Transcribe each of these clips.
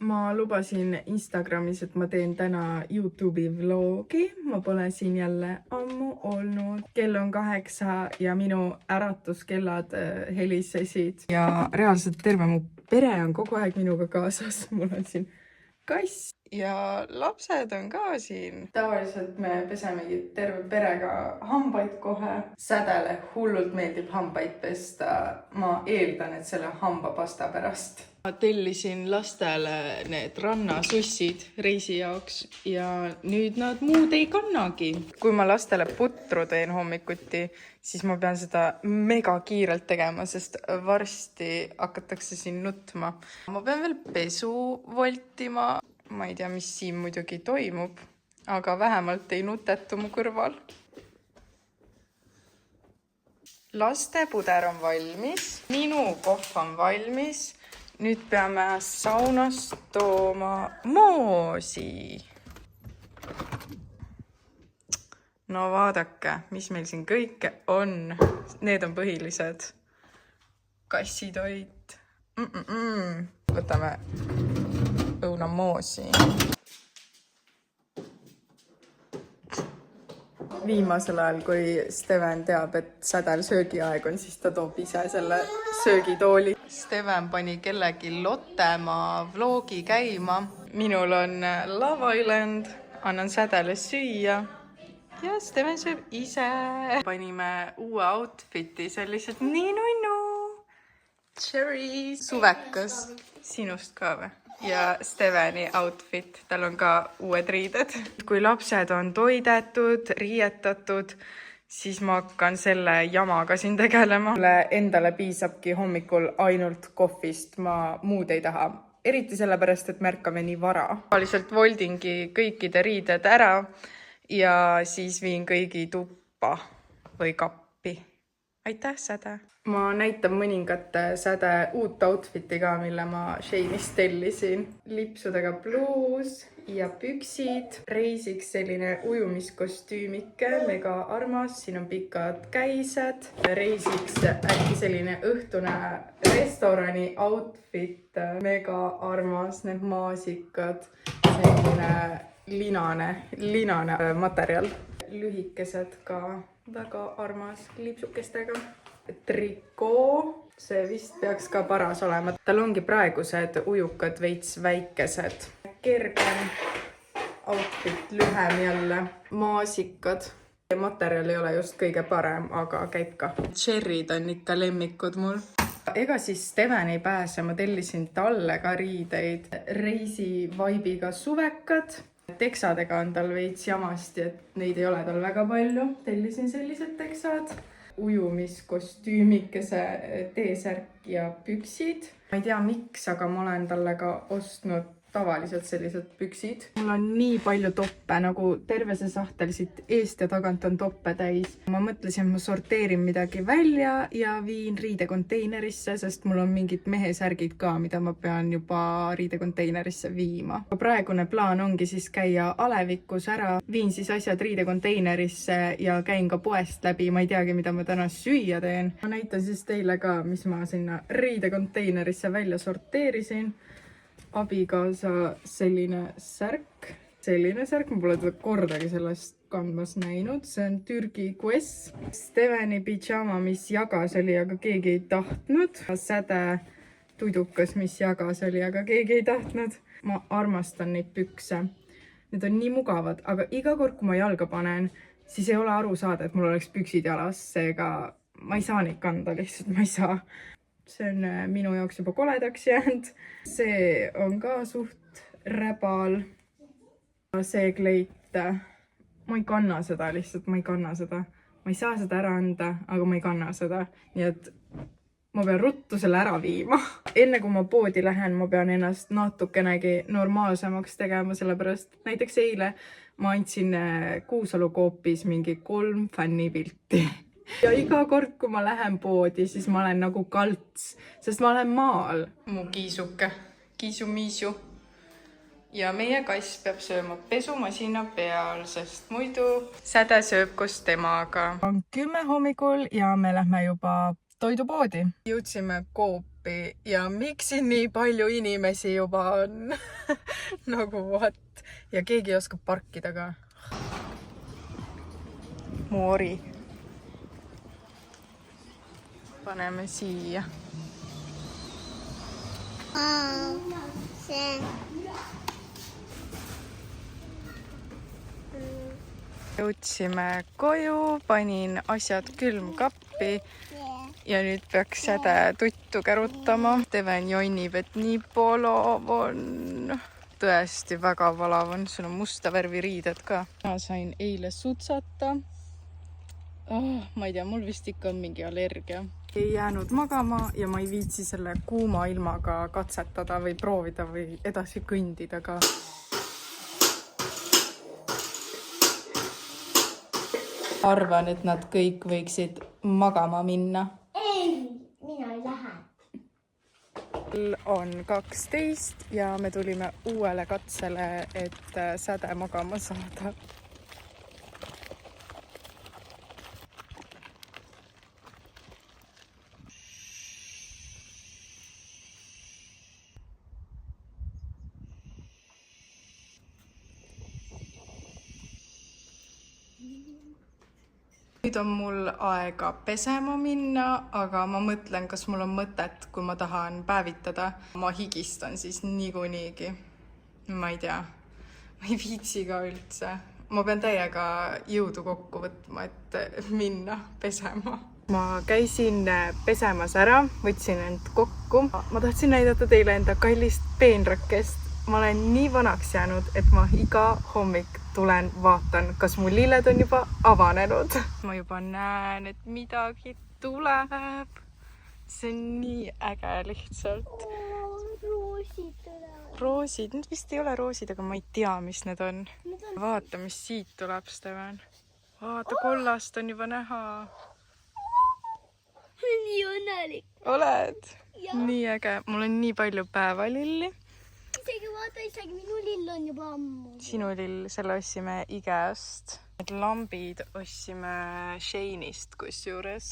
Ma lubasin Instagramis, et ma teen täna YouTube'i vlogi. Ma pole siin jälle ammu olnud. Kell on 8 ja minu äratuskellad helisesid. Ja reaalselt terve mu pere on kogu aeg minuga kaasas. Mul on siin kass ja lapsed on ka siin. Tavaliselt me pesemegi terve perega hambaid kohe. Sädele hullult meeldib hambaid pesta. Ma eeldan, et selle hambapasta pärast. Ma tellisin lastele need rannasussid reisi jaoks ja nüüd nad muud ei kannagi. Kui ma lastele putru teen hommikuti, siis ma pean seda mega kiirelt tegema, sest varsti hakatakse siin nutma. Ma pean veel pesu voltima. Ma ei tea, mis siin muidugi toimub, aga vähemalt ei nutetu mu kõrval. Laste puder on valmis, minu kohv on valmis. Nüüd peame saunast tooma moosi. No vaadake, mis meil siin kõike on. Need on põhilised. Kassitoit. Võtame õunamoosi. Viimasel ajal, kui Steven teab, et Sädel söögiaeg on, siis ta toob ise selle söögitooli. Steven pani kellegi Lottemaa vlogi käima. Minul on Love Island, annan Sädele süüa ja Steven sööb ise. Panime uue outfiti, see on lihtsalt nii nunnu. Cherry, suvekas, sinust ka või? Ja Steveni outfit, tal on ka uued riided. Kui lapsed on toidetud, riietatud, siis ma hakkan selle jamaga siin tegelema. Mulle endale piisabki hommikul ainult kohvist, ma muud ei taha. Eriti sellepärast, et märkame nii vara. Ma lihtsalt voldingi kõikide riided ära ja siis viin kõigi tuppa või kappi. Aitäh, Säde! Ma näitan mõningate Säde uut outfiti ka, mille ma Sheinist tellisin. Lipsudega bluus ja püksid. Reisiks selline ujumiskostüümike, mega armas. Siin on pikad käised. Reisiks äkki selline õhtune restorani outfit. Mega armas, need maasikad. Selline linane materjal. Lühikesed ka väga armas lipsukestega. Trikoo, see vist peaks ka paras olema. Tal ongi praegused ujukad veits väikesed. Kergem outfit, lühem jälle. Maasikad. Materjal ei ole just kõige parem, aga käib ka. Cherry'd on ikka lemmikud mul. Ega siis Steven ei pääse, ma tellisin talle ka riideid. Reisi vaibiga suvekad. Teksadega on tal veits jamasti, et neid ei ole tal väga palju. Tellisin sellised teksad. Ujumiskostüümikese, T-särk ja püksid. Ma ei tea miks, aga ma olen talle ka ostnud tavaliselt sellised püksid. Mul on nii palju toppe, nagu terve see sahtel siit eest ja tagant on toppe täis. Ma mõtlesin, et ma sorteerin midagi välja ja viin riidekonteinerisse, sest mul on mingid mehesärgid ka, mida ma pean juba riidekonteinerisse viima. Praegune plaan ongi siis käia alevikus ära. Viin siis asjad riidekonteinerisse ja käin ka poest läbi. Ma ei teagi, mida ma täna süüa teen. Ma näitan siis teile ka, mis ma sinna riidekonteinerisse välja sorteerisin. Abikaasa selline särk. Ma pole teda kordagi sellest kandmas näinud. See on Türgi Quest. Steveni pidžama, mis jagas oli, aga keegi ei tahtnud. Säde tudukas, mis jagas oli, aga keegi ei tahtnud. Ma armastan neid pükse. Need on nii mugavad, aga iga kord, kui ma jalga panen, siis ei ole aru saada, et mul oleks püksid jalas. Seega ma ei saa neid kanda, lihtsalt ma ei saa. See on minu jaoks juba koledaks jäänud. See on ka suht räbal. See kleit, ma ei kanna seda lihtsalt, ma ei kanna seda. Ma ei saa seda ära anda, aga ma ei kanna seda. Nii et ma pean ruttu selle ära viima. Enne kui ma poodi lähen, ma pean ennast natukenegi normaalsemaks tegema, sellepärast näiteks eile ma andsin Kuusalu koopis mingi 3 fännipilti. Ja iga kord, kui ma lähen poodi, siis ma olen nagu kalts, sest ma olen maal. Mu kiisuke, kiisumiisu. Ja meie kass peab sööma pesumasina peal, sest muidu Säde sööb koos temaga. On 10 hommikul ja me lähme juba toidupoodi. Jõudsime Coop kappi ja miks siin nii palju inimesi juba on? Nagu what? Ja keegi oskab parkida ka. Mu ori. Paneme siia. Jõudsime koju, panin asjad külmkappi ja nüüd peaks Säde tuttu kärutama. Steven jonnib, et nii polav on. Tõesti väga valav on, sul on musta värvi riided ka. Ma sain eile sutsata. Ma ei tea, mul vist ikka on mingi allergia. Ei jäänud magama ja ma ei viitsi selle kuuma ilmaga katsetada või proovida või edasi kõndida ka. Arvan, et nad kõik võiksid magama minna. Ei, mina ei lähe. On 12 ja me tulime uuele katsele, et Säde magama saada. Nüüd on mul aega pesema minna, aga ma mõtlen, kas mul on mõtet, kui ma tahan päevitada. Ma higistan siis niikuinigi. Ma ei tea, ma ei viitsi ka üldse. Ma pean täiega jõudu kokku võtma, et minna pesema. Ma käisin pesemas ära, võtsin end kokku. Ma tahtsin näidata teile enda kallist peenrakest. Ma olen nii vanaks jäänud, et ma iga hommik tulen, vaatan, kas mu lilled on juba avanenud. Ma juba näen, et midagi tuleb. See on nii äge lihtsalt. Roosid tulevad. Roosid, need vist ei ole roosid, aga ma ei tea, mis need on. Vaata, mis siit tuleb, Steven. Vaata, kollast on juba näha. Nii õnnelik. Oled? Ja. Nii äge. Mul on nii palju päevalilli. Isegi minu lill on juba ammu. Sinu lill, selle ossime IKEA-st. Need lambid ossime Shane'ist kusjuures.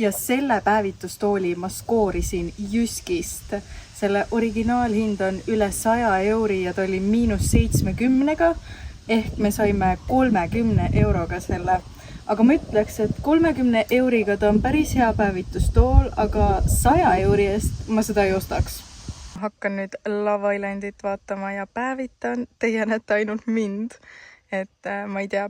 Ja selle päevitustooli ma skoorisin Jyskist. Selle originaalhind on üle 100 euri ja ta oli -70-ga. Ehk me saime 30 euroga selle. Aga ma ütleks, et 30 euriga ta on päris hea päevitustool, aga 100 euri eest ma seda ei ostaks. Hakkan nüüd Love Islandit vaatama ja päevitan. Teie näete ainult mind. Et ma ei tea,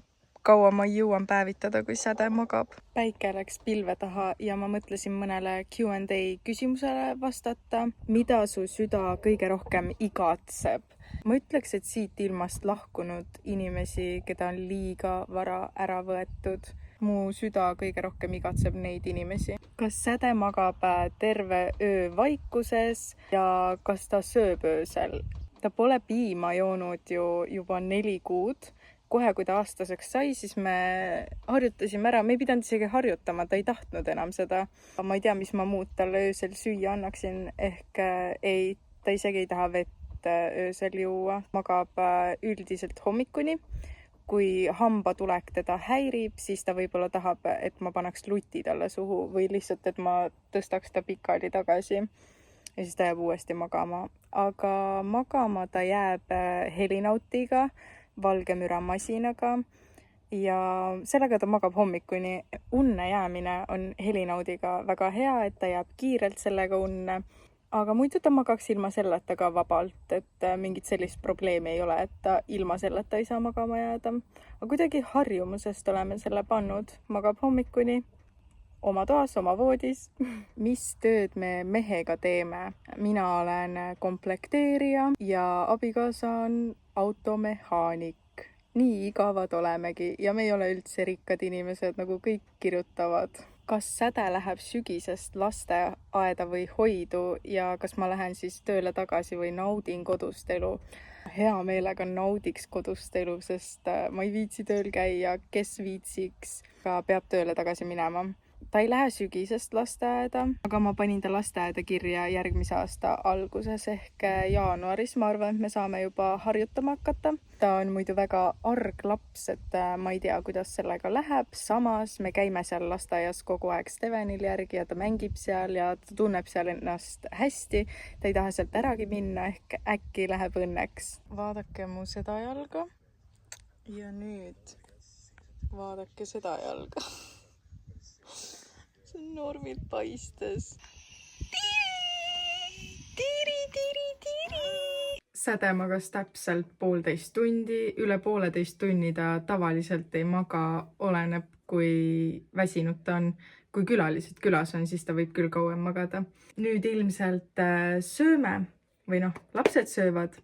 kaua ma jõuan päevitada, kui Säde magab. Päike läks pilve taha ja ma mõtlesin mõnele Q&A küsimusele vastata. Mida su süda kõige rohkem igatseb? Ma ütleks, et siit ilmast lahkunud inimesi, keda on liiga vara ära võetud. Mu süda kõige rohkem igatseb neid inimesi. Kas Säde magab terve öö vaikuses ja kas ta sööb öösel? Ta pole piima joonud ju juba 4 kuud. Kohe, kui ta aastaseks sai, siis me harjutasime ära. Me ei pidanud isegi harjutama, ta ei tahtnud enam seda. Ma ei tea, mis ma muud talle öösel süüa annaksin. Ehk ei, ta isegi ei taha vett öösel juua. Magab üldiselt hommikuni. Kui hambatulek teda häirib, siis ta võib-olla tahab, et ma paneks luti talle suhu või lihtsalt, et ma tõstaks ta pikali tagasi ja siis ta jääb uuesti magama. Aga magama ta jääb helinautiga, valgemüramasinaga ja sellega ta magab hommikuni. Unne jäämine on helinaudiga väga hea, et ta jääb kiirelt sellega unne. Aga muidu ta magaks ilma selleta ka vabalt, et mingit sellist probleemi ei ole, et ta ilma selleta ei saa magama jääda. Aga kuidagi harjumusest oleme selle pannud. Magab hommikuni, oma toas, oma voodis. Mis tööd me mehega teeme? Mina olen komplekteerija ja abikaasa on automehaanik. Nii igavad olemegi ja me ei ole üldse rikkad inimesed, nagu kõik kirjutavad. Kas Säde läheb sügisest lasteaeda või hoidu ja kas ma lähen siis tööle tagasi või naudin kodust elu? Hea meelega naudiks kodust elu, sest ma ei viitsi tööl käia, kes viitsiks, ka peab tööle tagasi minema. ta ei lähe sügisest lasteaeda, aga ma panin ta lasteaeda kirja järgmise aasta alguses ehk jaanuaris. Ma arvan, et me saame juba harjutama hakata. Ta on muidu väga arg laps, et ma ei tea, kuidas sellega läheb. Samas me käime seal lasteaias kogu aeg Stevenil järgi ja ta mängib seal ja ta tunneb seal ennast hästi. Ta ei taha sealt äragi minna, ehk äkki läheb õnneks. Vaadake mu seda jalga. Ja nüüd vaadake seda jalga. See on Normilt paistes. Säde magas täpselt 1,5 tundi. Üle 1,5 tunni ta tavaliselt ei maga, oleneb kui väsinud ta on. Kui külalised külas on, siis ta võib küll kauem magada. Nüüd ilmselt sööme või lapsed söövad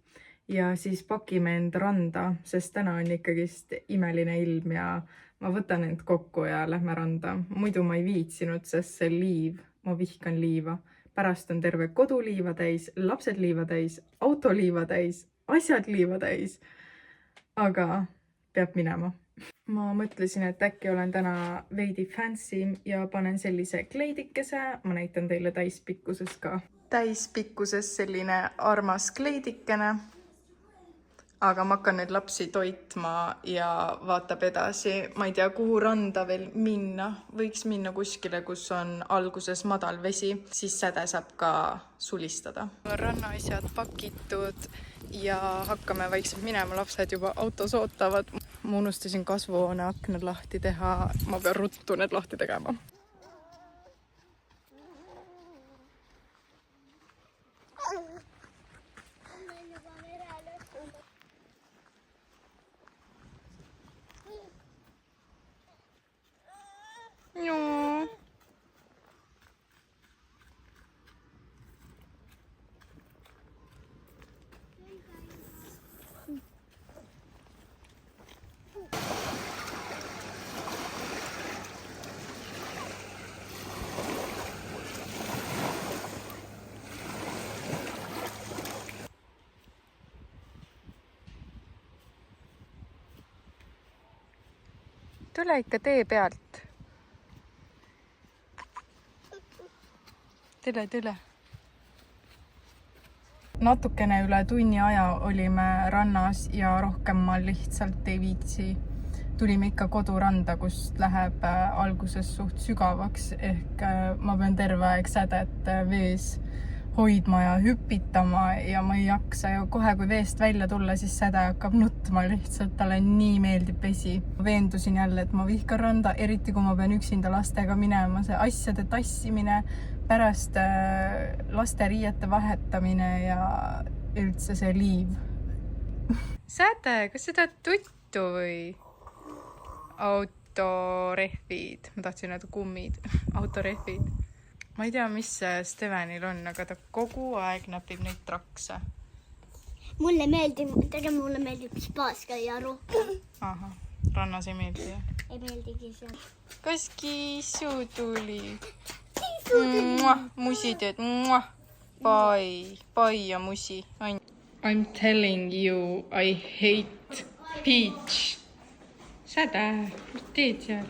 ja siis pakime end randa, sest täna on ikkagist imeline ilm ja ma võtan end kokku ja lähme randa. Muidu ma ei viitsinud, sest see liiv, ma vihkan liiva. Pärast on terve kodu liiva täis, lapsed liiva täis, auto liiva täis, asjad liiva täis. Aga peab minema. Ma mõtlesin, et äkki olen täna veidi fancy ja panen sellise kleidikese. Ma näitan teile täispikkuses ka. Täispikkuses selline armas kleidikene. Aga ma hakkan nüüd lapsi toitma ja vaatab edasi. Ma ei tea, kuhu randa veel minna. Võiks minna kuskile, kus on alguses madal vesi. Siis Säde saab ka sulistada. Rannaasjad pakitud ja hakkame vaikselt minema. Lapsed juba autos ootavad. Ma unustasin kasvuhoone aknad lahti teha. Ma pean ruttu need lahti tegema. Joo. Tule ikka tee pealt. Tule. Natukene üle tunni aja olime rannas ja rohkem ma lihtsalt ei viitsi. Tulime ikka koduranda, kust läheb alguses suht sügavaks ehk ma pean terve aeg Sädet vees hoidma ja hüpitama ja ma ei jaksa ju kohe, kui veest välja tulla, siis Säde hakkab nutma lihtsalt, talle nii meeldib vesi. Veendusin jälle, et ma vihkan randa, eriti kui ma pean üksinda lastega minema, see asjade tassimine, pärast laste riiete vahetamine ja üldse see liiv. Säde, kas sa tahad tuttu või? Autorehvid. Ma tahtsin öelda kummid. Autorehvid. Ma ei tea, mis Stevenil on, aga ta kogu aeg näpib neid trakse. Mulle meeldib spaas käia rohkem. Aha, rannas ei meeldi. Ei meeldigi seal. Kas kiisu tuli? Musi teed. Pai ja musi. I'm telling you, I hate Peach. Säde, mis teed seal?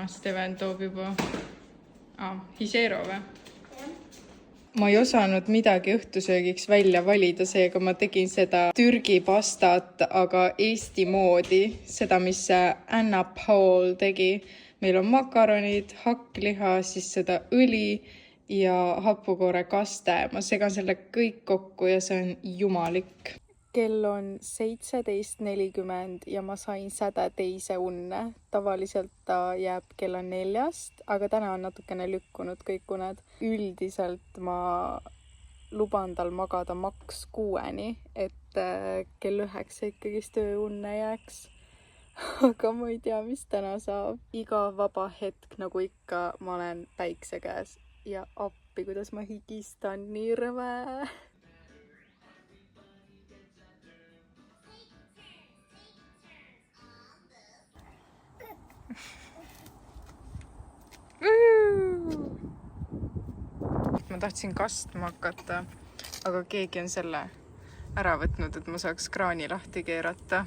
Steven toob juba Hisero või? Ma ei osanud midagi õhtusöögiks välja valida, seega ma tegin seda Türgi pastat, aga Eesti moodi. Seda, mis Anna Paul tegi. Meil on makaronid, hakkliha, siis seda õli ja hapukoorekaaste. Ma segan selle kõik kokku ja see on jumalik. Kell on 17:40 ja ma sain Säde teise unne. Tavaliselt ta jääb kella 4, aga täna on natukene lükkunud kõik uned. Üldiselt ma luban tal magada maks 6-ni, et kell 9 ikkagi tööunne jääks. Aga ma ei tea, mis täna saab. Iga vaba hetk, nagu ikka, ma olen päikse käes ja appi, kuidas ma higistan, nii rõve. Ma tahtsin kastma hakata, aga keegi on selle ära võtnud, et ma saaks kraani lahti keerata.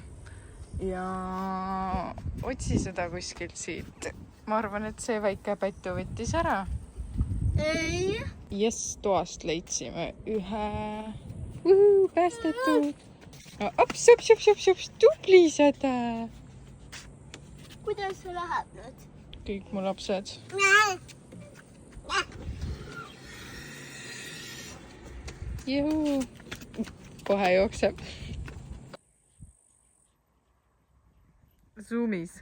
ja otsi seda kuskilt siit. Ma arvan, et see väike pätu võttis ära. ei. Jess, toast leidsime ühe. Päästetud. Ops, tubli Säde. Kuidas see läheb nüüd? Kõik mu lapsed. Juhu. Kohe jookseb. Zoomis.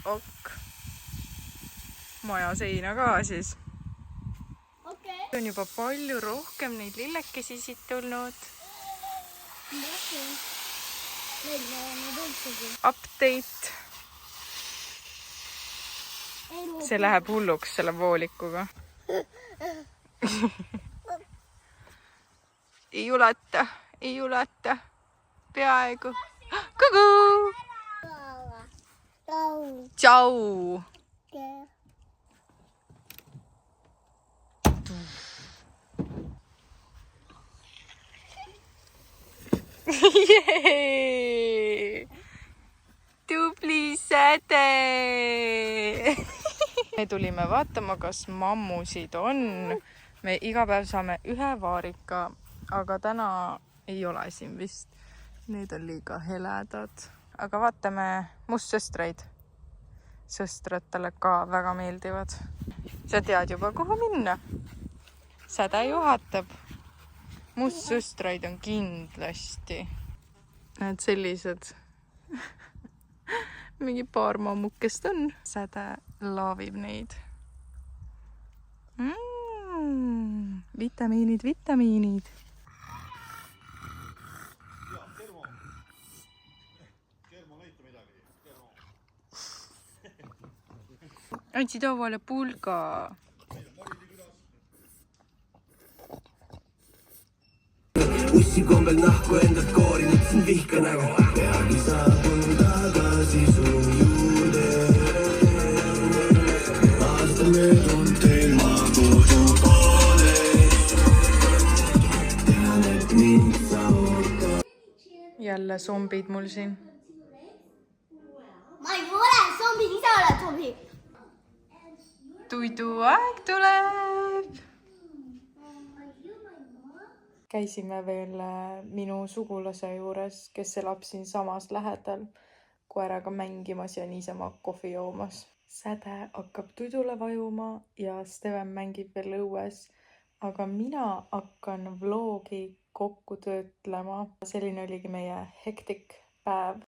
Ok. Maja seina ka siis. Okei. On juba palju rohkem neid lillekesi siit tulnud. Update. See läheb hulluks selle voolikuga. Ei ulata. Peaaegu. Kuku! Tšau! Jee! Tubli Säde! Me tulime vaatama, kas mammusid on. Me iga päev saame ühe vaarika, aga täna ei ole siin vist. Need on liiga heledad. Aga vaatame mustsõstreid. Sõstratele ka väga meeldivad. Sa tead juba, kuhu minna. Säde juhatab. Mustsõstraid on kindlasti. Need sellised. Mingi paar mammukest on. Säde laavib neid. Vitamiinid. Andsi tavale pulga. Ussi kombel nahku endalt koori, võtsin vihka nägu. Peagi saabun tagasi su juurde. Aasta möödunud teil ma kodu poole. Tean, et mind sa ootad. Jälle zombid mul siin. Ma ei ole zombi, ise oled zombi. Tuiduaeg tuleb. Käisime veel minu sugulase juures, kes elab siin samas lähedal, koeraga mängimas ja niisama kohvi joomas. Säde hakkab tuidule vajuma ja Steven mängib veel õues, aga mina hakkan vlogi kokku töötlema. Selline oligi meie hektik päev.